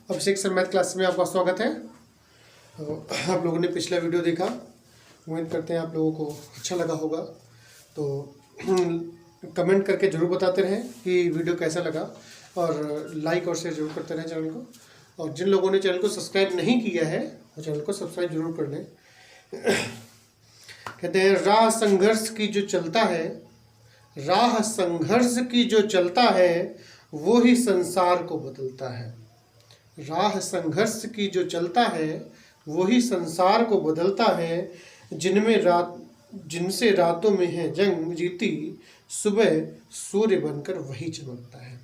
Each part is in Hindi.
अभिषेक सर मैथ क्लास में आपका स्वागत है। तो आप लोगों ने पिछला वीडियो देखा, उम्मीद करते हैं आप लोगों को अच्छा लगा होगा। तो कमेंट करके ज़रूर बताते रहें कि वीडियो कैसा लगा और लाइक और शेयर जरूर करते रहें चैनल को। और जिन लोगों ने चैनल को सब्सक्राइब नहीं किया है वो चैनल को सब्सक्राइब जरूर कर लें। कहते हैं राह संघर्ष की जो चलता है, राह संघर्ष की जो चलता है वो ही संसार को बदलता है। राह संघर्ष की जो चलता है वो ही संसार को बदलता है। जिनसे रातों में है जंग जीती, सुबह सूर्य बनकर वही चमकता है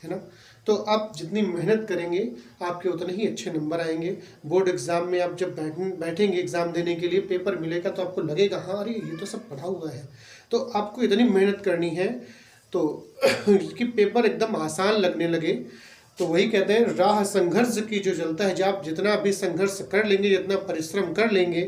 ना। तो आप जितनी मेहनत करेंगे आपके उतने ही अच्छे नंबर आएंगे। बोर्ड एग्ज़ाम में आप जब बैठेंगे एग्ज़ाम देने के लिए, पेपर मिलेगा तो आपको लगेगा हाँ अरे ये तो सब पढ़ा हुआ है। तो आपको इतनी मेहनत करनी है तो कि पेपर एकदम आसान लगने लगे। तो वही कहते हैं राह संघर्ष की जो चलता है, जब आप जितना भी संघर्ष कर लेंगे, जितना परिश्रम कर लेंगे,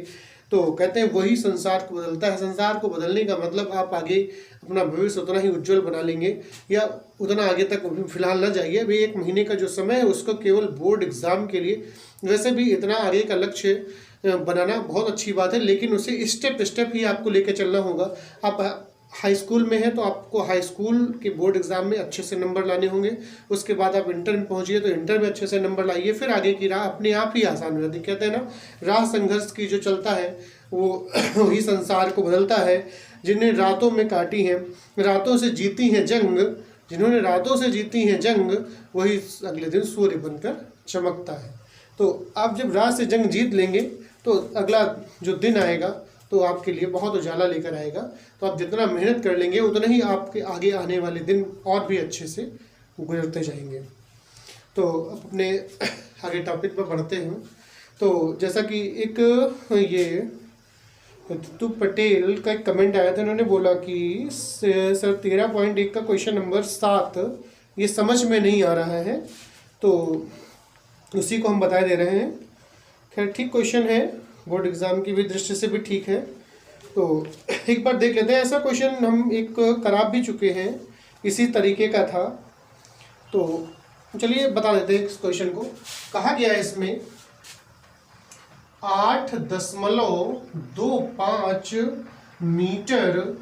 तो कहते हैं वही संसार को बदलता है। संसार को बदलने का मतलब आप आगे अपना भविष्य उतना ही उज्जवल बना लेंगे, या उतना आगे तक फिलहाल ना जाइए। अभी 1 महीने का जो समय है उसको केवल बोर्ड एग्ज़ाम के लिए, वैसे भी इतना आगे का लक्ष्य बनाना बहुत अच्छी बात है, लेकिन उसे स्टेप स्टेप ही आपको लेकर चलना होगा। आप हाई स्कूल में है तो आपको हाई स्कूल के बोर्ड एग्ज़ाम में अच्छे से नंबर लाने होंगे। उसके बाद आप इंटर में पहुंचिए तो इंटर में अच्छे से नंबर लाइए, फिर आगे की राह अपने आप ही आसान हो जाती है। कहते हैं ना राह संघर्ष की जो चलता है वो ही संसार को बदलता है। जिन्हें रातों में काटी हैं, रातों से जीती हैं जंग, जिन्होंने रातों से जीती हैं जंग, वही अगले दिन सूर्य बनकर चमकता है। तो आप जब रात से जंग जीत लेंगे तो अगला जो दिन आएगा तो आपके लिए बहुत उजाला लेकर आएगा। तो आप जितना मेहनत कर लेंगे उतना ही आपके आगे आने वाले दिन और भी अच्छे से गुजरते जाएंगे। तो अपने आगे टॉपिक पर बढ़ते हैं। तो जैसा कि एक ये तू पटेल का एक कमेंट आया था, उन्होंने बोला कि सर 13.1 का क्वेश्चन नंबर 7 ये समझ में नहीं आ रहा है, तो उसी को हम बता दे रहे हैं। खैर ठीक क्वेश्चन है, बोर्ड एग्ज़ाम की भी दृष्टि से भी ठीक है। तो एक बार देख लेते हैं। ऐसा क्वेश्चन हम एक करा भी चुके हैं, इसी तरीके का था। तो चलिए बता देते हैं इस क्वेश्चन को। कहा गया है इसमें 8.25 मीटर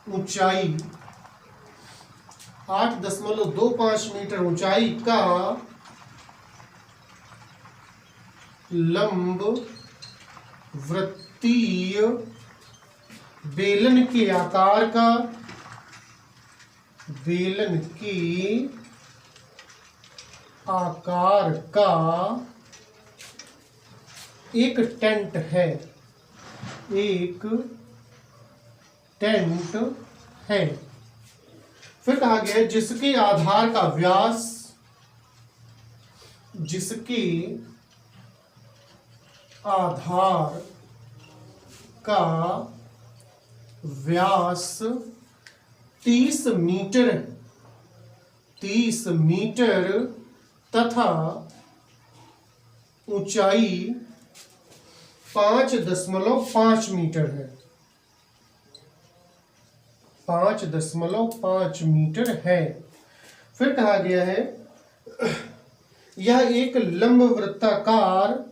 ऊंचाई, 8.25 मीटर ऊंचाई का लंब वृत्तीय बेलन के आकार का, बेलन के आकार का एक टेंट है, एक टेंट है। फिर कहा गया है जिसके आधार का व्यास, जिसके आधार का व्यास 30 मीटर, 30 मीटर तथा ऊंचाई 5.5 मीटर है, 5.5 मीटर है। फिर कहा गया है यह एक लंब वृत्ताकार,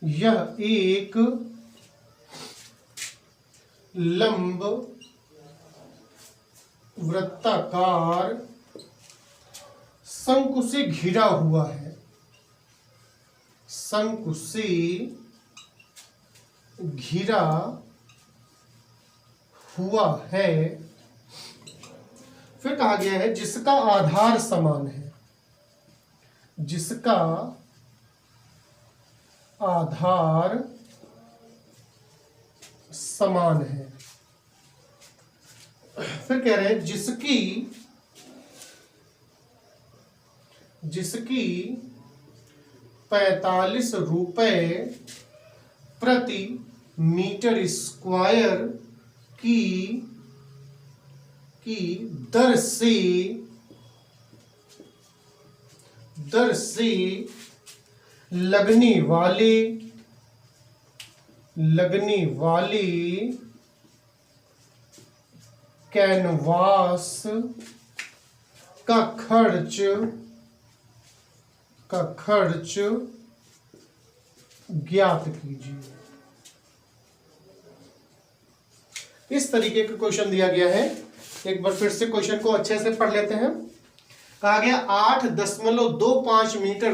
यह एक लंब वृत्ताकार शंकु से घिरा हुआ है, शंकु से घिरा हुआ है। फिर कहा गया है जिसका आधार समान है, जिसका आधार समान है। फिर कह रहे हैं जिसकी 45 रुपए प्रति मीटर स्क्वायर की दर से लगने वाले कैनवास का खर्च का खर्च ज्ञात कीजिए। इस तरीके का क्वेश्चन दिया गया है। एक बार फिर से क्वेश्चन को अच्छे से पढ़ लेते हैं। कहा गया 8.25 मीटर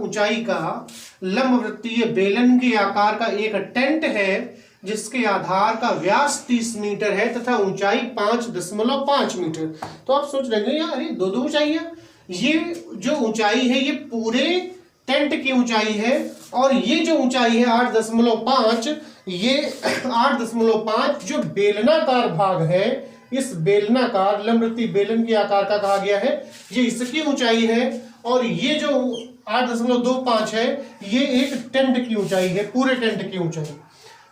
ऊंचाई का लंबवृत्तीय बेलन के आकार का एक टेंट है जिसके आधार का व्यास 30 मीटर है तथा ऊंचाई 5.5 मीटर। तो आप सोच रहे हैं यार ये दो ऊंचाई है। ये जो ऊंचाई है ये पूरे टेंट की ऊंचाई है और ये जो ऊंचाई है 8.5, ये 8.5 जो बेलनाकार भाग है, इस बेलनाकार लंबवृत्तीय बेलन के आकार का कहा गया है, ये इसकी ऊंचाई है और ये जो 8.25 है ये एक टेंट की ऊंचाई है, पूरे टेंट की ऊंचाई।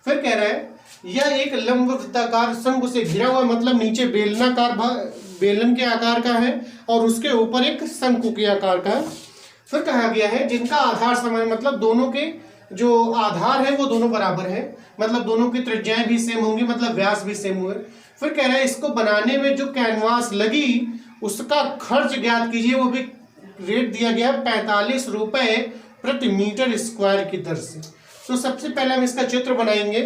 फिर कह रहा है यह एक लंबवृत्ताकार शंकु से घिरा हुआ, मतलब नीचे बेलनाकार भाग बेलन के आकार का है और उसके ऊपर एक शंकु के आकार का है। फिर कहा गया है जिनका आधार समान, मतलब दोनों के जो आधार है वो दोनों बराबर है, मतलब दोनों की त्रिज्याएं भी सेम होंगी, मतलब व्यास भी सेम हुए। फिर कह रहा है इसको बनाने में जो कैनवास लगी उसका खर्च ज्ञात कीजिए। वो भी रेट दिया गया 45 रुपए प्रति मीटर स्क्वायर की दर से। तो सबसे पहले हम इसका चित्र बनाएंगे।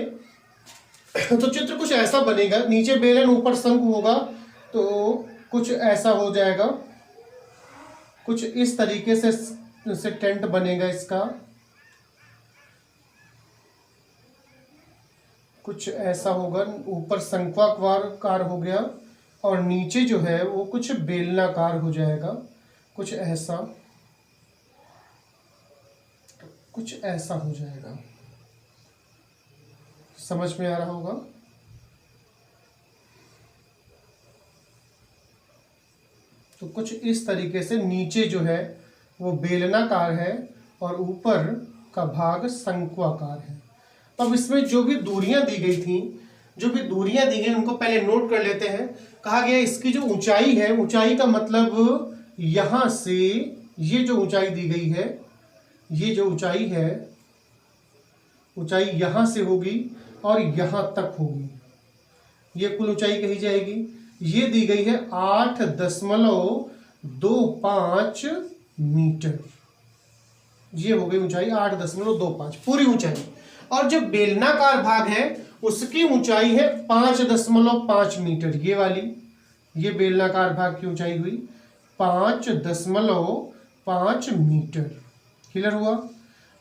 तो चित्र कुछ ऐसा बनेगा, नीचे बेलन ऊपर शंकु होगा, तो कुछ ऐसा हो जाएगा, कुछ इस तरीके से टेंट बनेगा इसका, कुछ ऐसा होगा, ऊपर शंक्वाकार हो गया और नीचे जो है वो कुछ बेलनाकार हो जाएगा, कुछ ऐसा हो जाएगा। समझ में आ रहा होगा। तो कुछ इस तरीके से नीचे जो है वो बेलनाकार है और ऊपर का भाग शंक्वाकार है। अब इसमें जो भी दूरियां दी गई थी, उनको पहले नोट कर लेते हैं। कहा गया इसकी जो ऊंचाई है, ऊंचाई का मतलब यहां से ये जो ऊंचाई दी गई है, ये जो ऊंचाई है, ऊंचाई यहां से होगी और यहां तक होगी, ये कुल ऊंचाई कही जाएगी। ये दी गई है 8.25 मीटर, ये हो गई ऊंचाई 8.25 पूरी ऊंचाई। और जो बेलनाकार भाग है उसकी ऊंचाई है 5.5 मीटर, ये वाली, ये बेलनाकार भाग की ऊंचाई हुई 5.5 मीटर। क्लियर हुआ।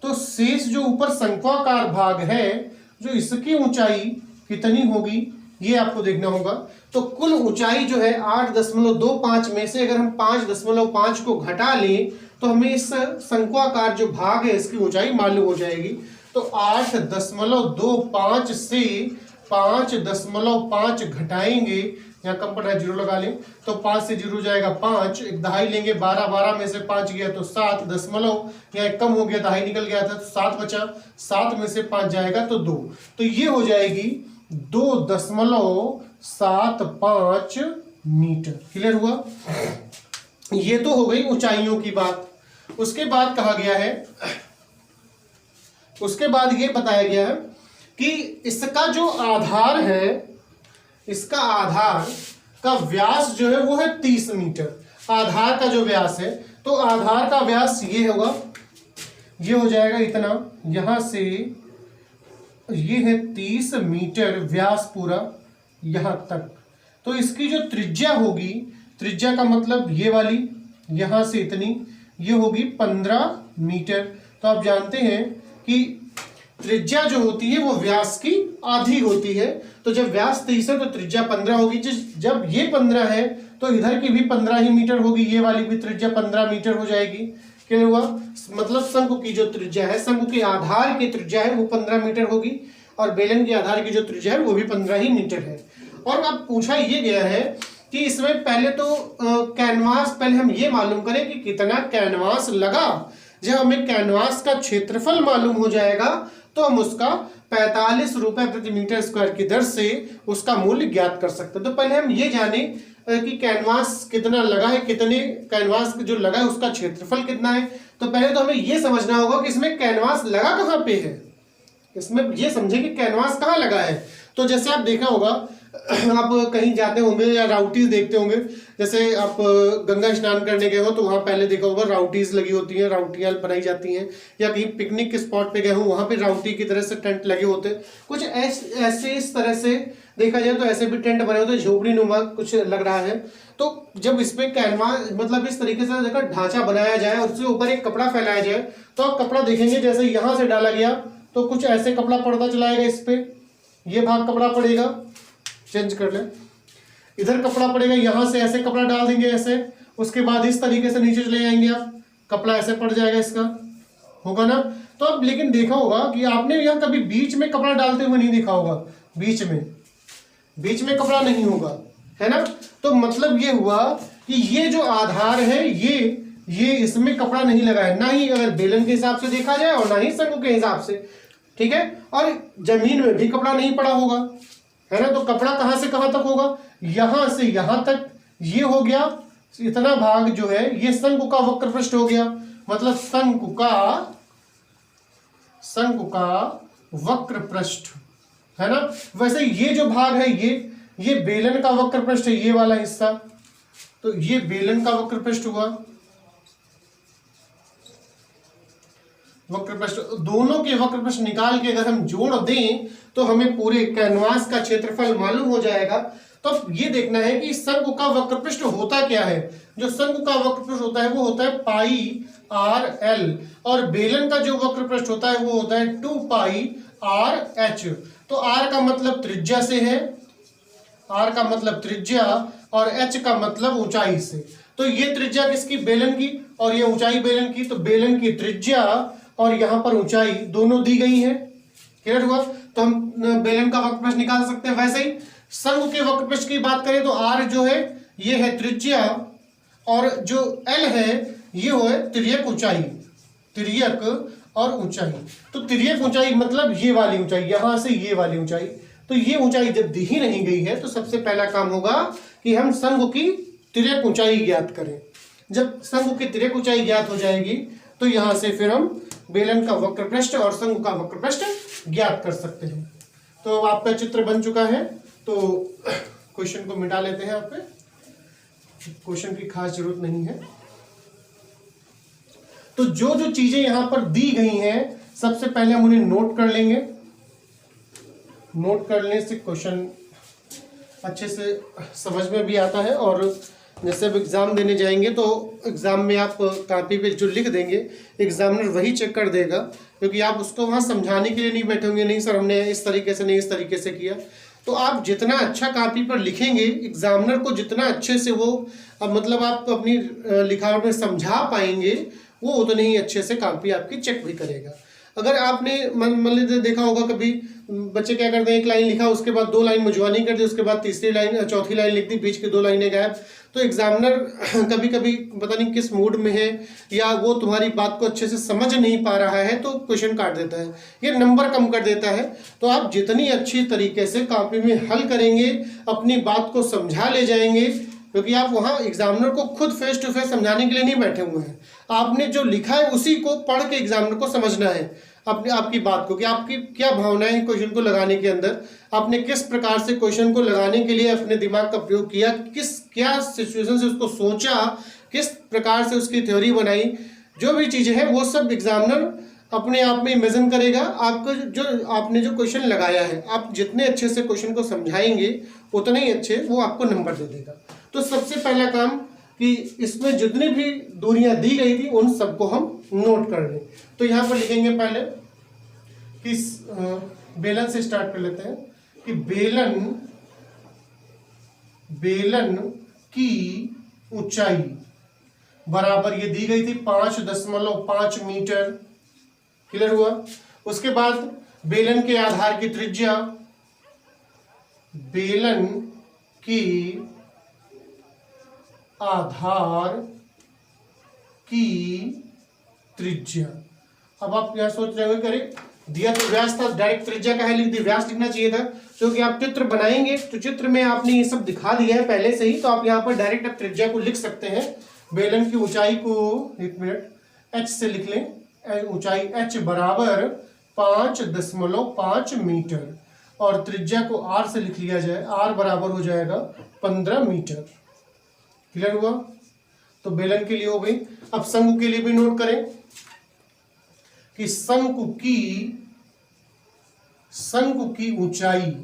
तो शेष जो ऊपर शंक्वाकार भाग है, जो इसकी ऊंचाई कितनी होगी ये आपको देखना होगा। तो कुल ऊंचाई जो है 8.25 में से अगर हम 5.5 को घटा लें तो हमें इस शंक्वाकार जो भाग है इसकी ऊंचाई मालूम हो जाएगी। तो 8.25 से 5.5 घटाएंगे, यहाँ कम पड़ रहा है 0 लगा लें, तो 5 से 0 जाएगा 5, एक दहाई लेंगे, 12 में से 5 गया तो 7 दशमलव, यहाँ कम हो गया, दहाई निकल गया था तो 7 बचा, 7 में से 5 जाएगा तो 2, तो ये हो जाएगी 2.75 मीटर। क्लियर हुआ। ये तो हो गई ऊंचाइयों की बात। उसके बाद कहा गया है, उसके बाद ये बताया गया है कि इसका जो आधार है, इसका आधार का व्यास जो है वो है 30 मीटर। आधार का जो व्यास है, तो आधार का व्यास ये होगा, ये हो जाएगा इतना, यहां से ये है 30 मीटर व्यास पूरा यहां तक। तो इसकी जो त्रिज्या होगी, त्रिज्या का मतलब ये वाली, यहां से इतनी, ये होगी 15 मीटर। तो आप जानते हैं कि त्रिज्या जो होती है वो व्यास की आधी होती है। तो जब व्यास 30 है तो त्रिज्या 15 होगी। जब ये 15 है तो इधर की भी 15 ही मीटर होगी, ये वाली भी त्रिज्या 15 मीटर हो जाएगी। क्या हुआ, मतलब शंकु की जो त्रिज्या है, शंकु के आधार की त्रिज्या है वो 15 मीटर होगी और बेलन के आधार की जो त्रिज्या है वो भी 15 ही मीटर है। और अब पूछा ये गया है कि इसमें पहले तो कैनवास, पहले हम ये मालूम करें कि कितना कैनवास लगा। जब हमें कैनवास का क्षेत्रफल मालूम हो जाएगा तो हम उसका 45 रुपए प्रति मीटर स्क्वायर की दर से उसका मूल्य ज्ञात कर सकते हैं। तो पहले हम ये जाने कि कैनवास कितना लगा है, कितने कैनवास जो लगा है उसका क्षेत्रफल कितना है। तो पहले तो हमें ये समझना होगा कि इसमें कैनवास लगा कहाँ पे है, इसमें ये समझे कि कैनवास कहाँ लगा है। तो जैसे आप देखा होगा आप कहीं जाते होंगे या राउटीज देखते होंगे, जैसे आप गंगा स्नान करने गए हो तो वहां पहले देखा होगा राउटीज लगी होती हैं, राउटियां बनाई जाती हैं, या कहीं पिकनिक के स्पॉट पे गए हो वहां पे राउटी की तरह से टेंट लगे होते हैं, कुछ ऐसे इस तरह से देखा जाए तो ऐसे भी टेंट बने होते हैं, झोपड़ी नुमा कुछ लग रहा है। तो जब इसमें कैनवास मतलब इस तरीके से देखा ढांचा बनाया जाए और उसके ऊपर एक कपड़ा फैलाया जाए, तो आप कपड़ा देखेंगे जैसे यहां से डाला गया तो कुछ ऐसे कपड़ा पड़ता चला जाएगा, इस पे ये भाग कपड़ा पड़ेगा, चेंज कर ले, इधर कपड़ा पड़ेगा, यहां से ऐसे कपड़ा डाल देंगे ऐसे, उसके बाद इस तरीके से नीचे चले जाएंगे आप, कपड़ा ऐसे पड़ जाएगा, इसका होगा ना। तो अब लेकिन देखा होगा कि आपने यहाँ कभी बीच में कपड़ा डालते हुए नहीं देखा होगा, बीच में कपड़ा नहीं होगा, है ना। तो मतलब ये हुआ कि ये जो आधार है ये इसमें कपड़ा नहीं लगा है, ना ही अगर बेलन के हिसाब से देखा जाए और ना ही शंकु के हिसाब से, ठीक है। और जमीन में भी कपड़ा नहीं पड़ा होगा, है ना। तो कपड़ा कहां से कहां तक होगा, यहां से यहां तक, ये हो गया इतना भाग जो है ये शंकु का वक्र पृष्ठ हो गया, मतलब शंकु का वक्र पृष्ठ, है ना। वैसे ये जो भाग है ये बेलन का वक्र पृष्ठ है, ये वाला हिस्सा, तो ये बेलन का वक्र पृष्ठ हुआ, वक्र पृष्ठ। दोनों के वक्र पृष्ठ निकाल के अगर हम जोड़ दें तो हमें पूरे कैनवास का क्षेत्रफल मालूम हो जाएगा। तो अब ये देखना है कि शंकु का वक्र पृष्ठ होता क्या है। जो शंकु का वक्र पृष्ठ होता है वो होता है पाई आर एल, और बेलन का जो वक्र पृष्ठ होता है वो होता है 2 पाई आर एच। तो आर का मतलब त्रिज्या से है, आर का मतलब त्रिज्या, और एच का मतलब ऊंचाई से। तो ये त्रिज्या किसकी, बेलन की, और ये ऊंचाई बेलन की। तो बेलन की त्रिज्या और यहां पर ऊंचाई दोनों दी गई है, क्लियर हुआ। तो हम बेलन का वक्र पृष्ठ निकाल सकते हैं। वैसे ही शंकु के वक्र पृष्ठ की बात करें तो आर जो है ये है त्रिज्या, और जो एल है ये हो है तिर्यक ऊंचाई, तिर्यक और ऊंचाई। तो तिर्यक ऊंचाई मतलब ये वाली ऊंचाई, यहां से ये वाली ऊंचाई। तो ये ऊंचाई जब दी ही नहीं गई है तो सबसे पहला काम होगा कि हम शंकु की तिर्यक ऊंचाई ज्ञात करें। जब शंकु की तिर्यक ऊंचाई ज्ञात हो जाएगी तो यहां से फिर हम बेलन का वक्र पृष्ठ और शंकु का वक्र पृष्ठ ज्ञात कर सकते हैं। तो आपका चित्र बन चुका है, तो क्वेश्चन को मिटा लेते हैं। आप पे क्वेश्चन की खास जरूरत नहीं है। तो जो जो चीजें यहां पर दी गई हैं सबसे पहले हम उन्हें नोट कर लेंगे। नोट करने से क्वेश्चन अच्छे से समझ में भी आता है, और जैसे अब एग्जाम देने जाएंगे तो एग्जाम में आप कॉपी पे जो लिख देंगे एग्जामिनर वही चेक कर देगा, क्योंकि आप उसको वहां समझाने के लिए नहीं बैठे होंगे, नहीं सर हमने इस तरीके से नहीं इस तरीके से किया। तो आप जितना अच्छा कॉपी पर लिखेंगे एग्जामिनर को जितना अच्छे से वो मतलब आप अपनी लिखावट में समझा पाएंगे, वो उतने ही अच्छे से कॉपी आपकी चेक भी करेगा। अगर आपने मान लीजिए देखा होगा कभी बच्चे क्या करते हैं, एक लाइन लिखा उसके बाद 2 लाइन मुजवानी कर दी, उसके बाद तीसरी लाइन चौथी लाइन लिख दी, बीच की 2 लाइनें गायब। तो एग्जामिनर कभी कभी पता नहीं किस मूड में है या वो तुम्हारी बात को अच्छे से समझ नहीं पा रहा है तो क्वेश्चन काट देता है, ये नंबर कम कर देता है। तो आप जितनी अच्छी तरीके से कॉपी में हल करेंगे, अपनी बात को समझा ले जाएंगे, क्योंकि आप वहाँ एग्जामिनर को खुद फेस टू फेस समझाने के लिए नहीं बैठे हुए हैं। आपने जो लिखा है उसी को पढ़ के एग्जामिनर को समझना है, अपने आपकी बात को, कि आपकी क्या भावनाएं हैं क्वेश्चन को लगाने के अंदर, आपने किस प्रकार से क्वेश्चन को लगाने के लिए अपने दिमाग का प्रयोग किया, क्या सिचुएशन से उसको सोचा, किस प्रकार से उसकी थ्योरी बनाई, जो भी चीज़ें हैं वो सब एग्जामिनर अपने आप में इमेजिन करेगा। आपको जो आपने जो क्वेश्चन लगाया है, आप जितने अच्छे से क्वेश्चन को समझाएंगे उतने ही अच्छे वो आपको नंबर दे देगा। तो सबसे पहला काम कि इसमें जितनी भी दूरियां दी गई थी उन सबको हम नोट कर लें। तो यहाँ पर लिखेंगे पहले कि बेलन से स्टार्ट कर लेते हैं कि बेलन की ऊंचाई बराबर ये दी गई थी 5.5 मीटर, क्लियर हुआ। उसके बाद बेलन के आधार की त्रिज्या, बेलन की आधार की त्रिज्या। अब आप यहां सोच रहे हो करें दिया तो व्यास था, डायरेक्ट त्रिज्या का है लिख दी, व्यास लिखना चाहिए था, क्योंकि आप चित्र बनाएंगे तो चित्र में आपने ये सब दिखा दिया है पहले से ही, तो आप यहाँ पर डायरेक्ट आप त्रिज्या को लिख सकते हैं। बेलन की ऊंचाई को 1 मिनट h से लिख लें, ऊंचाई h बराबर 5.5 मीटर। और त्रिज्या को r से लिख लिया जाए, r बराबर हो जाएगा 15 मीटर। क्लियर हुआ? तो बेलन के लिए हो गई। अब शंकु के लिए भी नोट करें कि शंकु की ऊंचाई,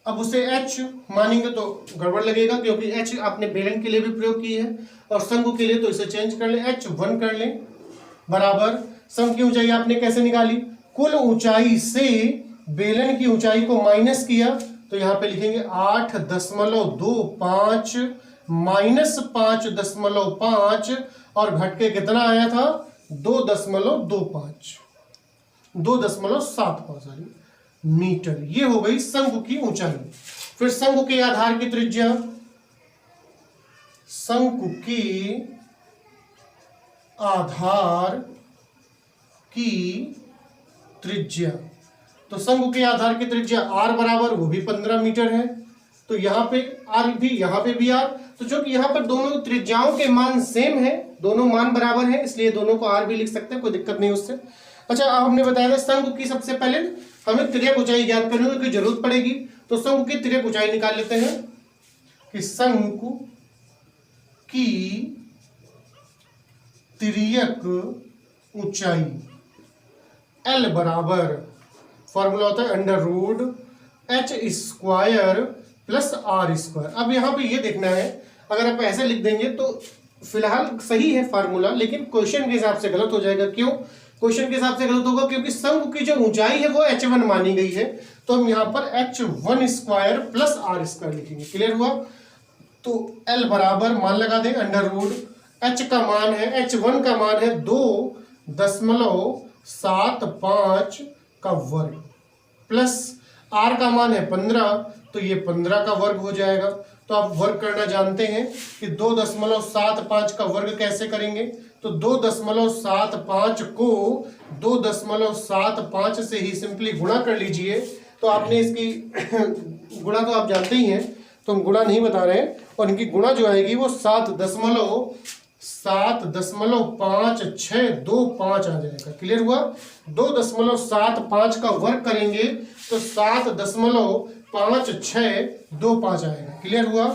अब उसे h मानेंगे तो गड़बड़ लगेगा क्योंकि h आपने बेलन के लिए भी प्रयोग की है और शंकु के लिए, तो इसे चेंज कर ले, h1 कर ले बराबर शंकु की ऊंचाई आपने कैसे निकाली, कुल ऊंचाई से बेलन की ऊंचाई को माइनस किया, तो यहां पे लिखेंगे 8.25 माइनस 5.5 और घट के कितना आया था 2.75 मीटर। ये हो गई शंकु की ऊंचाई। फिर शंकु के आधार की त्रिज्या, शंकु की आधार की त्रिज्या, तो शंकु के आधार की त्रिज्या r बराबर वो भी 15 मीटर है। तो यहाँ पे r भी, यहाँ पे भी r, तो जो कि यहाँ पर दोनों त्रिज्याओं के मान सेम है, दोनों मान बराबर है, इसलिए दोनों को r भी लिख सकते हैं, कोई दिक्कत नहीं उससे। अच्छा, अब हमने बताया था शंकु की सबसे पहले हमें तिर्यक ऊंचाई ज्ञात करने की जरूरत पड़ेगी, तो शंकु की तिर्यक ऊंचाई निकाल लेते हैं कि शंकु की तिर्यक ऊंचाई L बराबर, फॉर्मूला होता है √h² प्लस r²। अब यहाँ पे ये देखना है, अगर आप ऐसे लिख देंगे तो फिलहाल सही है फार्मूला, लेकिन क्वेश्चन के हिसाब से गलत हो जाएगा। क्यों क्वेश्चन के हिसाब से गलत होगा? क्योंकि शंकु की जो ऊंचाई है वो h1 मानी गई है, तो हम यहाँ पर h1² प्लस r² लिखेंगे। क्लियर हुआ? तो L बराबर मान लगा दें √h का मान है, h1 का मान है 2.75 का वर्ग प्लस r का मान है 15, तो ये 15 का वर्ग हो जाएगा। तो आप वर्ग करना जानते हैं कि 2.75 का वर्ग कैसे करेंगे, तो 2.75 को 2.75 से ही सिंपली गुणा कर लीजिए। तो आपने इसकी गुणा तो आप जानते ही हैं, तो हम गुणा नहीं बता रहे हैं, और इनकी गुणा जो आएगी वो 7.5625 आ जाएगा। क्लियर हुआ? 2.75 का वर्ग करेंगे तो 7.5625 आएगा। क्लियर हुआ?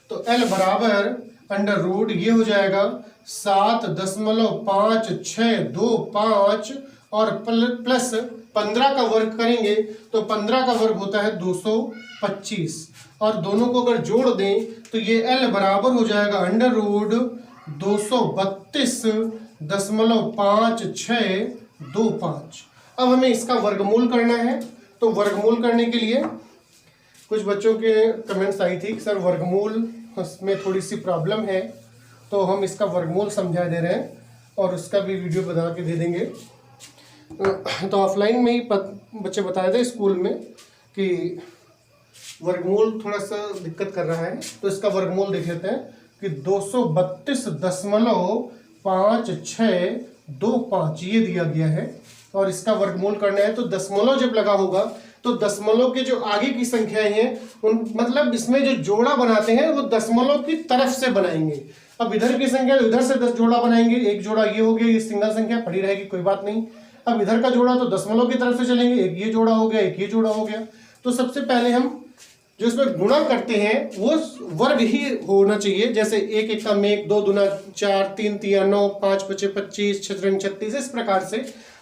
तो L बराबर √ ये हो जाएगा 7.5625 और प्लस 15 का वर्ग करेंगे तो 15 का वर्ग होता है 225, और दोनों को अगर जोड़ दें तो ये L बराबर हो जाएगा √232.5625। अब हमें इसका वर्गमूल करना है, तो वर्गमूल करने के लिए कुछ बच्चों के कमेंट्स आई थी कि सर वर्गमूल उसमें थोड़ी सी प्रॉब्लम है, तो हम इसका वर्गमूल समझा दे रहे हैं और उसका भी वीडियो बना के दे देंगे। तो ऑफलाइन में ही बच्चे बता रहे थे स्कूल में कि वर्गमूल थोड़ा सा दिक्कत कर रहा है, तो इसका वर्गमूल देख लेते हैं कि 232.5625 ये दिया गया है, और इसका वर्गमूल करना है। तो दशमलव जब लगा होगा तो दशमलव के जो आगे की संख्याएं हैं उन मतलब इसमें जो जोड़ा बनाते हैं वो दशमलव की तरफ से बनाएंगे। अब इधर की संख्या इधर से 10 जोड़ा बनाएंगे, एक जोड़ा ये हो गया, ये सिंगल संख्या पड़ी रहेगी, कोई बात नहीं। अब इधर का जोड़ा तो दशमलव की तरफ से चलेंगे, एक ये जोड़ा हो गया, एक ये जोड़ा हो गया। तो सबसे पहले हम जो इसमें गुणा करते हैं वो वर्ग ही होना चाहिए, जैसे 1 एकम 1, 2 दूना 4, 3 तिया 9, 5 पचे 25, 6 रंग 36, इस प्रकार से।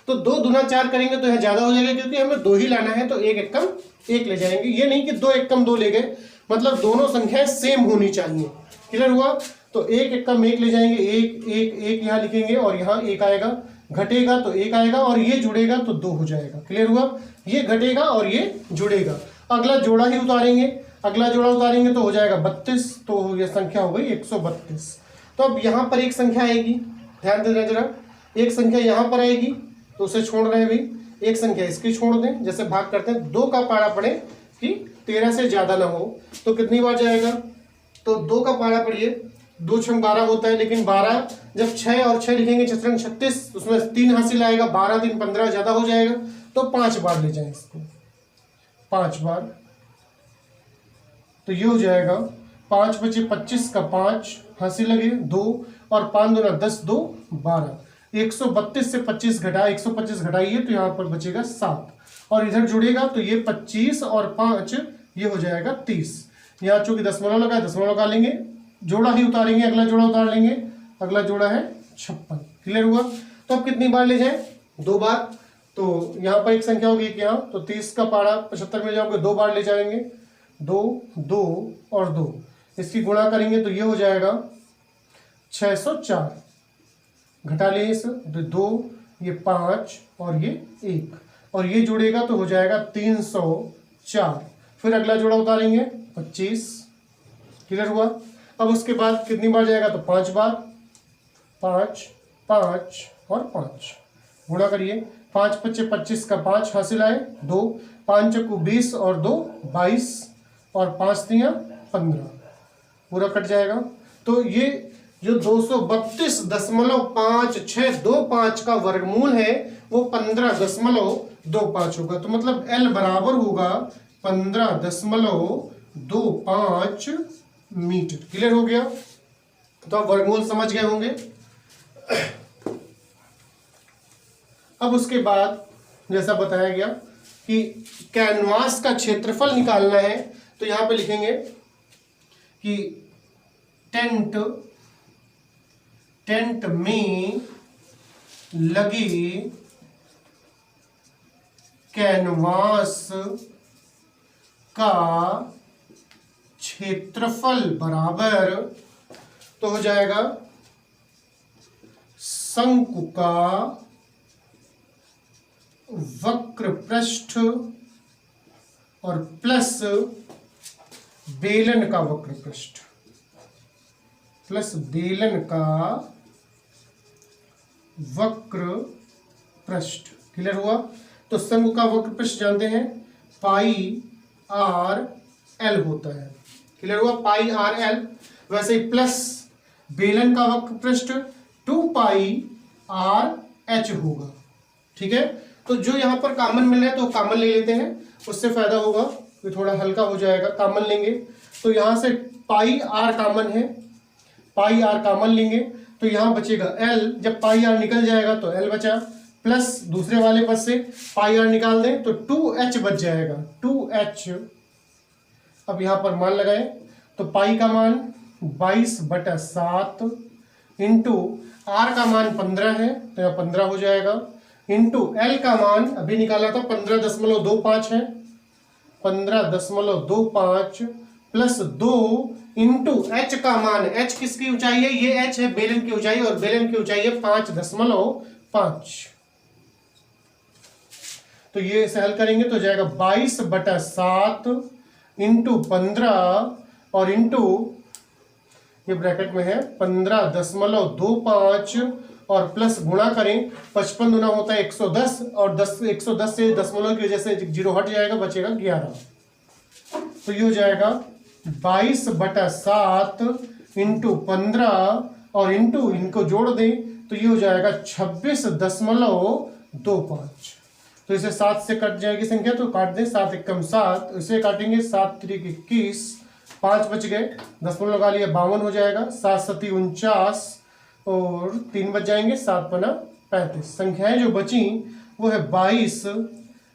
तो 2 दूना 4 करेंगे तो यह ज्यादा हो जाएगा, क्योंकि हमें 2 ही लाना है, तो 1 एकम 1 ले जाएंगे। ये नहीं कि 2 एकम 2 ले गए, मतलब दोनों संख्याएं सेम होनी चाहिए। क्लियर हुआ? तो 1 एकम 1 ले जाएंगे, 1 1 1 यहाँ लिखेंगे और यहाँ 1 आएगा, घटेगा तो 1 आएगा और ये जुड़ेगा तो 2 हो जाएगा। क्लियर हुआ? ये घटेगा और ये जुड़ेगा। अगला जोड़ा ही उतारेंगे, अगला जोड़ा उतारेंगे तो हो जाएगा 32, तो ये संख्या हो गई 132। तो अब यहाँ पर एक संख्या आएगी, ध्यान देना जरा, एक संख्या यहाँ पर आएगी तो उसे छोड़ रहे हैं भाई, एक संख्या इसकी छोड़ दें, जैसे भाग करते हैं 2 का पारा पड़े कि 13 से ज्यादा ना हो, तो कितनी बार जाएगा, तो 2 का पारा पड़िए, 2 छंग 12 होता है, लेकिन 12 जब 6 और 6 लिखेंगे 6 रंग 36, उसमें 3 हासिल आएगा, 12 3 15 ज्यादा हो जाएगा, तो 5 बार ले जाए इसको, 5 बार, तो ये हो जाएगा 5 बचे 25 का 5 हासिल लगे 2 और 5 दूना 10 2 12, 132 से 25 घटा 125 घटाइए तो यहाँ पर बचेगा 7। और इधर जुड़ेगा तो ये 25 और 5 ये हो जाएगा 30। यहाँ चूंकि दशमलव लगा है, दशमलव लगा लेंगे, जोड़ा ही उतारेंगे, अगला जोड़ा उतार लेंगे, अगला जोड़ा है 56। क्लियर हुआ? तो अब कितनी बार ले जाए? 2 बार। तो यहाँ पर एक संख्या होगी कि यहाँ तो 30 का पारा 75 में जाओगे 2 बार ले जाएंगे, 2 2 और 2, इसकी गुणा करेंगे तो ये हो जाएगा 604। घटा लिए इस 2, ये 5 और ये 1, और ये जुड़ेगा तो हो जाएगा 304। फिर अगला जोड़ा उतारेंगे 25। क्लियर हुआ? अब उसके बाद कितनी बार जाएगा? तो 5 बार, 5 5 और 5 गुणा करिए, 5 5 25 का 5 हासिल आए 2, 5 चक्कू 20 और 2 22 और 5 3 15, पूरा कट जाएगा। तो ये जो 232.5625 का वर्गमूल है वो 15.25 होगा। तो मतलब L बराबर होगा 15.25 मीटर। क्लियर हो गया? तो आप वर्गमूल समझ गए होंगे। अब उसके बाद जैसा बताया गया कि कैनवास का क्षेत्रफल निकालना है, तो यहां पे लिखेंगे कि टेंट में लगी कैनवास का क्षेत्रफल बराबर, तो हो जाएगा शंकु का वक्र पृष्ठ और प्लस बेलन का वक्र पृष्ठ, प्लस बेलन का वक्र पृष्ठ। क्लियर हुआ? तो शंकु का वक्र पृष्ठ जानते हैं पाई आर एल होता है। क्लियर हुआ? पाई आर एल। वैसे ही प्लस बेलन का वक्र पृष्ठ 2 पाई आर एच होगा। ठीक है? तो जो यहां पर कॉमन मिल रहा है तो कॉमन ले लेते हैं, उससे फायदा होगा, तो थोड़ा हल्का हो जाएगा। कॉमन लेंगे तो यहां से पाई आर कॉमन है, पाई आर कॉमन लेंगे तो यहां बचेगा एल। जब पाई आर निकल जाएगा तो एल बचा, प्लस दूसरे वाले पद से पाई आर निकाल दें तो 2h बच जाएगा, 2h। अब यहां पर मान लगाएं तो पाई का मान 22/7 इंटू आर का मान 15 है तो यहाँ 15 हो जाएगा, इंटू एल का मान अभी निकाला था 15.25 है, 15.25 प्लस 2 इंटू एच का मान, एच किसकी ऊंचाई है? ये एच है बेलन की ऊंचाई, और बेलन की ऊंचाई है 5.5। तो ये इसे हल करेंगे तो जाएगा 22/7 इंटू 15 और इंटू ये ब्रैकेट में है 15.25 और प्लस गुणा करें, 55 गुना होता है 110 और 110 से दशमलव की वजह से 0 हट जाएगा, बचेगा 11। तो ये हो जाएगा 22/7 इंटू 15 और इंटू इनको जोड़ दें तो ये हो जाएगा 26.25। तो इसे 7 से कट जाएगी संख्या तो काट दें, 7 एकम 7, इसे काटेंगे 7 3 21, 5 बच गए, दशमलव लगा लिया 52 हो जाएगा, 7 7 49 और 3 बच जाएंगे, 7 5 35। संख्याएं जो बची वो है 22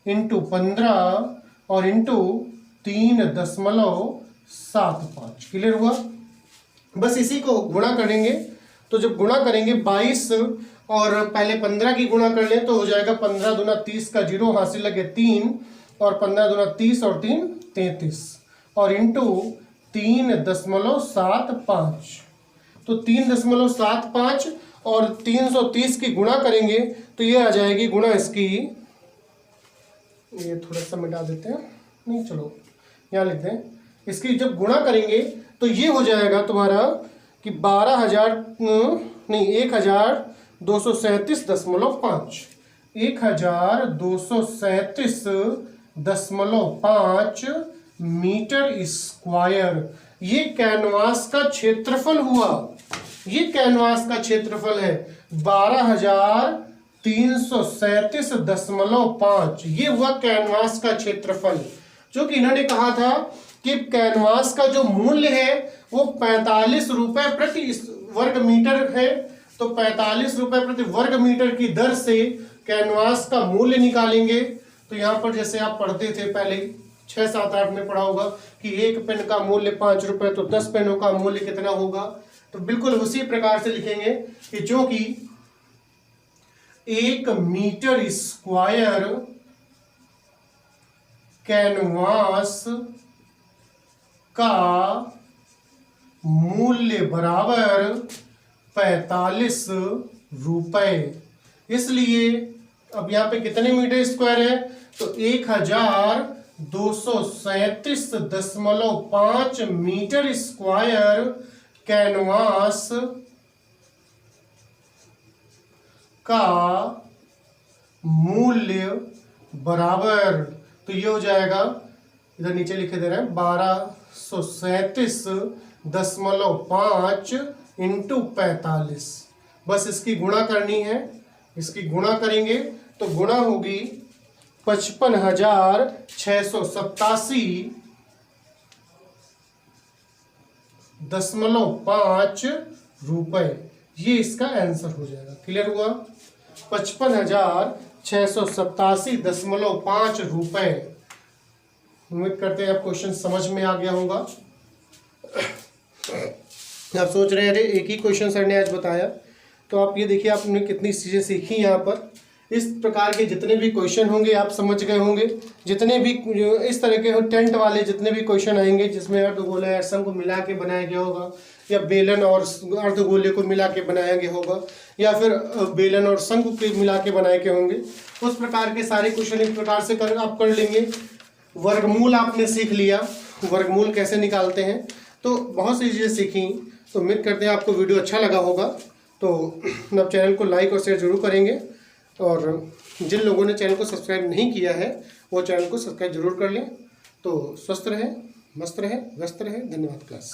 इंटू 15 और इंटू 3.75। क्लियर हुआ? बस इसी को गुणा करेंगे, तो जब गुणा करेंगे 22 और पहले 15 की गुणा कर लें तो हो जाएगा 15 दूना 30 का 0 हासिल लगे 3 और 15 दूना 30 और 3 33 और इंटू 3.75। तो 3.75 और 330 की गुणा करेंगे तो ये आ जाएगी गुणा इसकी, ये थोड़ा सा मिटा देते हैं, नहीं चलो यहाँ लिख दें, इसकी जब गुणा करेंगे तो ये हो जाएगा तुम्हारा कि 1237.5 1237.5 मीटर स्क्वायर। ये कैनवास का क्षेत्रफल हुआ, ये कैनवास का क्षेत्रफल है 12,337.5। ये हुआ कैनवास का क्षेत्रफल, जो कि इन्होंने कहा था कि कैनवास का जो मूल्य है वो 45 रुपए प्रति वर्ग मीटर है। तो 45 रुपए प्रति वर्ग मीटर की दर से कैनवास का मूल्य निकालेंगे तो यहाँ पर जैसे आप पढ़ते थे पहले 6, 7, 8 में पढ़ा होगा कि एक पेन का मूल्य 5 रुपए, तो 10 पेनों का मूल्य कितना होगा। तो बिल्कुल उसी प्रकार से लिखेंगे कि जो कि 1 मीटर स्क्वायर कैनवास का मूल्य बराबर 45 रुपए। इसलिए अब यहाँ पे कितने मीटर स्क्वायर है, तो 1237.5 मीटर स्क्वायर कैनवास का मूल्य बराबर, तो ये हो जाएगा, इधर नीचे लिखे दे रहे हैं 1237.5 इंटू 45। बस इसकी गुणा करनी है, इसकी गुणा करेंगे तो गुणा होगी 55,687.5 रुपए। ये इसका आंसर हो जाएगा। क्लियर हुआ? 55,687.5 रुपए। उम्मीद करते हैं आप क्वेश्चन समझ में आ गया होगा। आप सोच रहे हैं अरे एक ही क्वेश्चन सर ने आज बताया, तो आप ये देखिए आपने कितनी चीज़ें सीखी यहाँ पर। इस प्रकार के जितने भी क्वेश्चन होंगे आप समझ गए होंगे। जितने भी इस तरह के टेंट वाले जितने भी क्वेश्चन आएंगे जिसमें अर्धगोला या शंख को मिला के बनाया गया होगा, या बेलन और अर्धगोले को मिला के बनाया गया होगा, या फिर बेलन और शंख को मिला के बनाए गए होंगे, उस प्रकार के सारे क्वेश्चन इस प्रकार से आप कर लेंगे। वर्गमूल आपने सीख लिया, वर्गमूल कैसे निकालते हैं, तो बहुत सी चीज़ें सीखी। तो उम्मीद करते हैं आपको वीडियो अच्छा लगा होगा। तो आप चैनल को लाइक और शेयर जरूर करेंगे, और जिन लोगों ने चैनल को सब्सक्राइब नहीं किया है वो चैनल को सब्सक्राइब जरूर कर लें। तो स्वस्थ रहें, मस्त रहें, व्यस्त रहें। धन्यवाद क्लास।